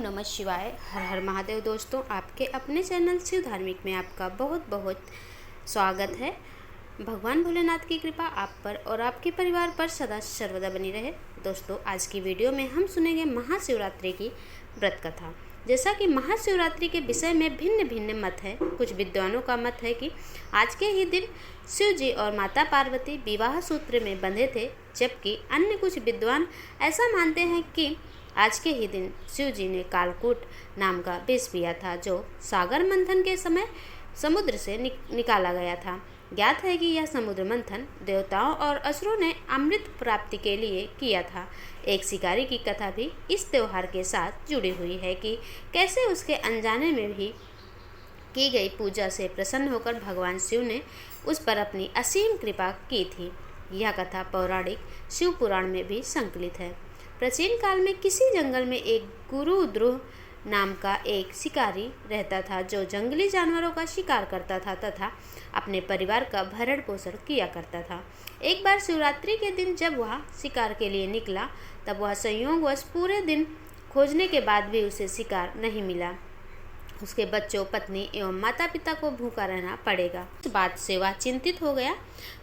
नमः शिवाय। हर हर महादेव। दोस्तों, आपके अपने चैनल शिव धार्मिक में आपका बहुत बहुत स्वागत है। भगवान भोलेनाथ की कृपा आप पर और आपके परिवार पर सदा सर्वदा बनी रहे। दोस्तों, आज की वीडियो में हम सुनेंगे महाशिवरात्रि की व्रत कथा। जैसा कि महाशिवरात्रि के विषय में भिन्न भिन्न मत है। कुछ विद्वानों का मत है कि आज के ही दिन शिव जी और माता पार्वती विवाह सूत्र में बंधे थे, जबकि अन्य कुछ विद्वान ऐसा मानते हैं कि आज के ही दिन शिव जी ने कालकूट नाम का विष पिया था, जो सागर मंथन के समय समुद्र से निकाला गया था। ज्ञात है कि यह समुद्र मंथन देवताओं और असुरों ने अमृत प्राप्ति के लिए किया था। एक शिकारी की कथा भी इस त्योहार के साथ जुड़ी हुई है कि कैसे उसके अनजाने में भी की गई पूजा से प्रसन्न होकर भगवान शिव ने उस पर अपनी असीम कृपा की थी। यह कथा पौराणिक शिव पुराण में भी संकलित है। प्राचीन काल में किसी जंगल में एक गुरु ध्रुव नाम का एक शिकारी रहता था, जो जंगली जानवरों का शिकार करता था तथा अपने परिवार का भरण पोषण किया करता था। एक बार शिवरात्रि के दिन जब वह शिकार के लिए निकला, तब वह संयोगवश पूरे दिन खोजने के बाद भी उसे शिकार नहीं मिला। उसके बच्चों, पत्नी एवं माता पिता को भूखा रहना पड़ेगा। इस बात से वह चिंतित हो गया।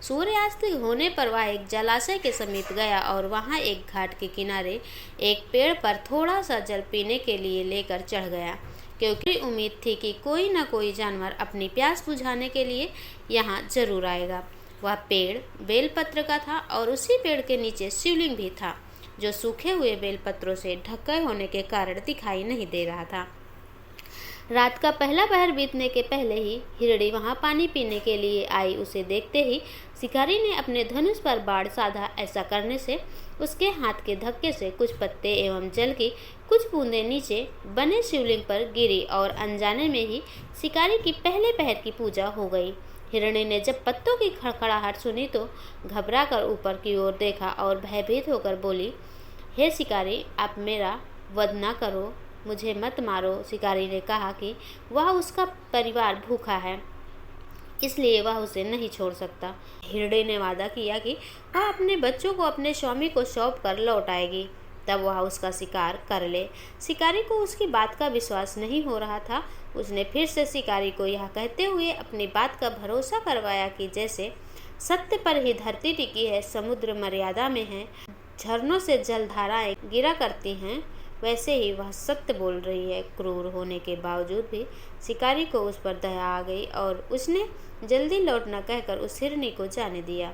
सूर्यास्त होने पर वह एक जलाशय के समीप गया और वहां एक घाट के किनारे एक पेड़ पर थोड़ा सा जल पीने के लिए लेकर चढ़ गया, क्योंकि उम्मीद थी कि कोई न कोई जानवर अपनी प्यास बुझाने के लिए यहाँ जरूर आएगा। वह पेड़ बेलपत्र का था और उसी पेड़ के नीचे शिवलिंग भी था, जो सूखे हुए बेलपत्रों से ढके होने के कारण दिखाई नहीं दे रहा था। रात का पहला पहर बीतने के पहले ही हिरणी वहां पानी पीने के लिए आई। उसे देखते ही शिकारी ने अपने धनुष पर बाण साधा। ऐसा करने से उसके हाथ के धक्के से कुछ पत्ते एवं जल की कुछ बूंदें नीचे बने शिवलिंग पर गिरी और अनजाने में ही शिकारी की पहले पहर की पूजा हो गई। हिरणी ने जब पत्तों की खड़खड़ाहट सुनी तो घबरा कर ऊपर की ओर देखा और भयभीत होकर बोली, हे शिकारी, आप मेरा वध न करो, मुझे मत मारो। शिकारी ने कहा कि वह उसका परिवार भूखा है, इसलिए वह उसे नहीं छोड़ सकता। हिरणी ने वादा किया कि वह अपने बच्चों को अपने स्वामी को सौंप कर लौट आएगी, तब वह उसका शिकार कर ले। शिकारी को उसकी बात का विश्वास नहीं हो रहा था। उसने फिर से शिकारी को यह कहते हुए अपनी बात का भरोसा करवाया कि जैसे सत्य पर ही धरती टिकी है, समुद्र मर्यादा में है, झरनों से जलधाराएं गिरा करती हैं, वैसे ही वह सत्य बोल रही है। क्रूर होने के बावजूद भी शिकारी को उस पर दया आ गई और उसने जल्दी लौटना कहकर उस हिरनी को जाने दिया।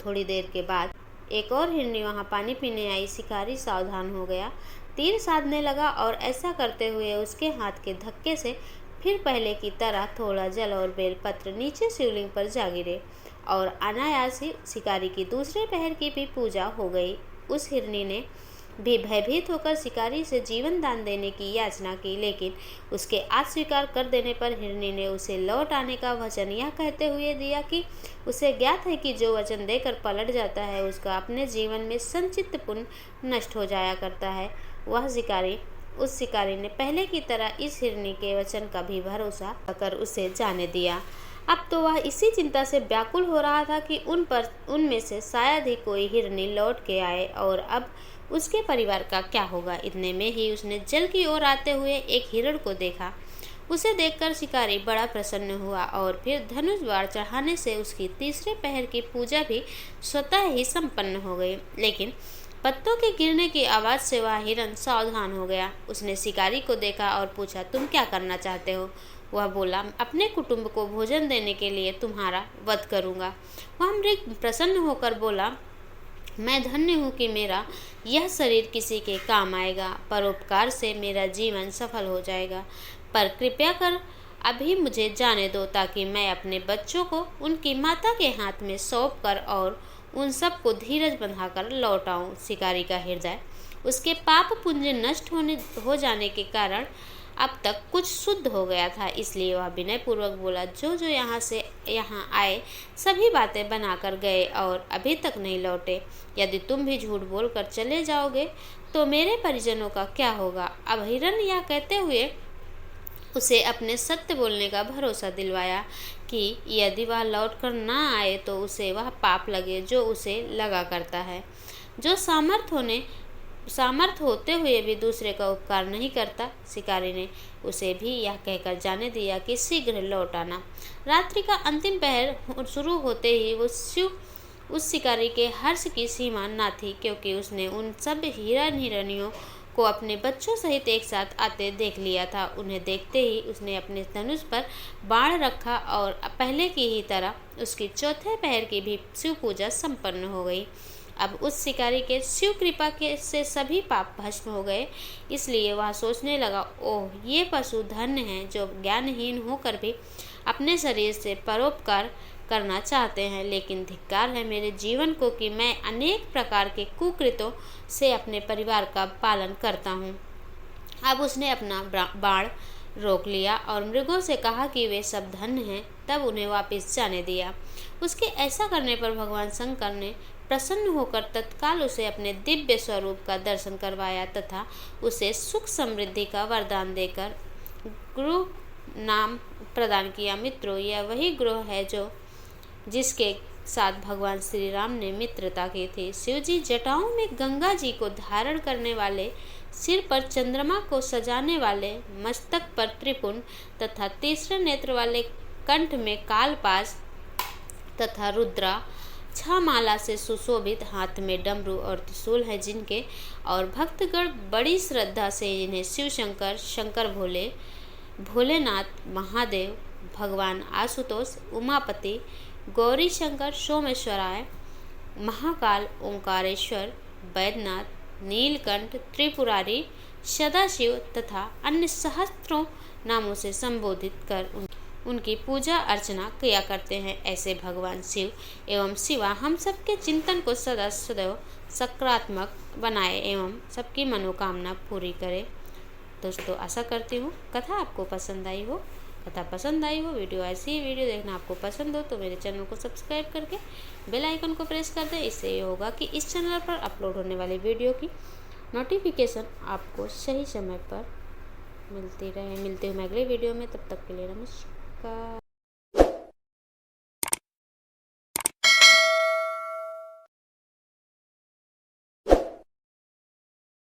थोड़ी देर के बाद एक और हिरनी वहां पानी पीने आई। शिकारी सावधान हो गया, तीर साधने लगा और ऐसा करते हुए उसके हाथ के धक्के से फिर पहले की तरह थोड़ा जल और बेलपत्र नीचे शिवलिंग पर जा गिरे और अनायास ही शिकारी की दूसरे पहर की भी पूजा हो गई। उस हिरनी ने भी भयभीत होकर शिकारी से जीवन दान देने की याचना की, लेकिन उसके अस्वीकार कर देने पर हिरनी ने उसे लौट आने का वचन यह कहते हुए दिया कि उसे ज्ञात है कि जो वचन देकर पलट जाता है, उसका अपने जीवन में संचित पुण्य नष्ट हो जाया करता है। उस शिकारी ने पहले की तरह इस हिरनी के वचन का भी भरोसा कर उसे जाने दिया। अब तो वह इसी चिंता से व्याकुल हो रहा था कि उनमें से शायद ही कोई हिरनी लौट के आए और अब उसके परिवार का क्या होगा। इतने में ही उसने जल की ओर आते हुए एक हिरण को देखा। उसे देखकर शिकारी बड़ा प्रसन्न हुआ और फिर धनुष बाण चढ़ाने से उसकी तीसरे पहर की पूजा भी स्वतः ही संपन्न हो गई। लेकिन पत्तों के गिरने की आवाज़ से वह हिरण सावधान हो गया। उसने शिकारी को देखा और पूछा, तुम क्या करना चाहते हो? वह बोला, अपने कुटुंब को भोजन देने के लिए तुम्हारा वध करूँगा। वह मृग प्रसन्न होकर बोला, मैं धन्य हूँ कि मेरा यह शरीर किसी के काम आएगा। परोपकार से मेरा जीवन सफल हो जाएगा, पर कृपया कर अभी मुझे जाने दो, ताकि मैं अपने बच्चों को उनकी माता के हाथ में सौंप कर और उन सब को धीरज बंधाकर लौट आऊँ। शिकारी का हृदय उसके पाप पुण्य नष्ट हो जाने के कारण अब तक कुछ शुद्ध हो गया था, इसलिए वह विनय पूर्वक बोला, जो यहाँ से यहाँ आए सभी बातें बनाकर गए और अभी तक नहीं लौटे। यदि तुम भी झूठ बोलकर चले जाओगे तो मेरे परिजनों का क्या होगा? अब हिरण यह कहते हुए उसे अपने सत्य बोलने का भरोसा दिलवाया कि यदि वह लौटकर ना आए तो उसे वह पाप लगे जो उसे लगा करता है। जो सामर्थ होने सामर्थ्य होते हुए भी दूसरे का उपकार नहीं करता। शिकारी ने उसे भी यह कहकर जाने दिया कि शीघ्र लौट आना। रात्रि का अंतिम पहर शुरू होते ही उस शिकारी के हर्ष की सीमा न थी, क्योंकि उसने उन सब हिरन हिरनियों को अपने बच्चों सहित एक साथ आते देख लिया था। उन्हें देखते ही उसने अपने धनुष पर बाण रखा और पहले की ही तरह उसकी चौथे पहर की भी शिव पूजा संपन्न हो गई। अब उस शिकारी के शिव कृपा के से सभी पाप भस्म हो गए। इसलिए वह सोचने लगा, ओह, ये पशु धन्य हैं जो ज्ञानहीन होकर भी अपने शरीर से परोपकार करना चाहते हैं। लेकिन धिक्कार है मेरे जीवन को कि मैं अनेक प्रकार के कुकृत्यों से अपने परिवार का पालन करता हूँ। अब उसने अपना बाण रोक लिया और मृगों से कहा कि वे सब धन्य हैं, तब उन्हें वापस जाने दिया। उसके ऐसा करने पर भगवान शंकर ने प्रसन्न होकर तत्काल उसे अपने दिव्य स्वरूप का दर्शन करवाया तथा उसे सुख समृद्धि का वरदान देकर गृह नाम प्रदान किया। मित्रों, यह वही गृह है जिसके साथ भगवान श्री राम ने मित्रता की थी। शिवजी जटाओं में गंगा जी को धारण करने वाले, सिर पर चंद्रमा को सजाने वाले, मस्तक पर त्रिपुंड तथा तीसरे नेत्र वाले, कंठ में कालपाश तथा रुद्रा, 6 माला से सुशोभित, हाथ में डमरू और त्रिशूल है जिनके, और भक्तगण बड़ी श्रद्धा से इन्हें शिव शंकर, शंकर भोले, भोलेनाथ, महादेव, भगवान आशुतोष, उमापति, गौरी शंकर, सोमेश्वराय, महाकाल, ओंकारेश्वर, वैद्यनाथ, नीलकंठ, त्रिपुरारी, सदाशिव तथा अन्य सहस्त्रों नामों से संबोधित कर उनकी पूजा अर्चना किया करते हैं। ऐसे भगवान शिव एवं शिवा हम सबके चिंतन को सदा सदैव सकारात्मक बनाए एवं सबकी मनोकामना पूरी करे। दोस्तों, आशा करती हूँ कथा आपको पसंद आई हो। कथा पसंद आई हो, वीडियो ऐसी ही वीडियो देखना आपको पसंद हो तो मेरे चैनल को सब्सक्राइब करके बेल आइकन को प्रेस कर दें। इससे ये होगा कि इस चैनल पर अपलोड होने वाली वीडियो की नोटिफिकेशन आपको सही समय पर मिलती रहे। मिलते हैं मैं अगले वीडियो में, तब तक के लिए नमस्कार।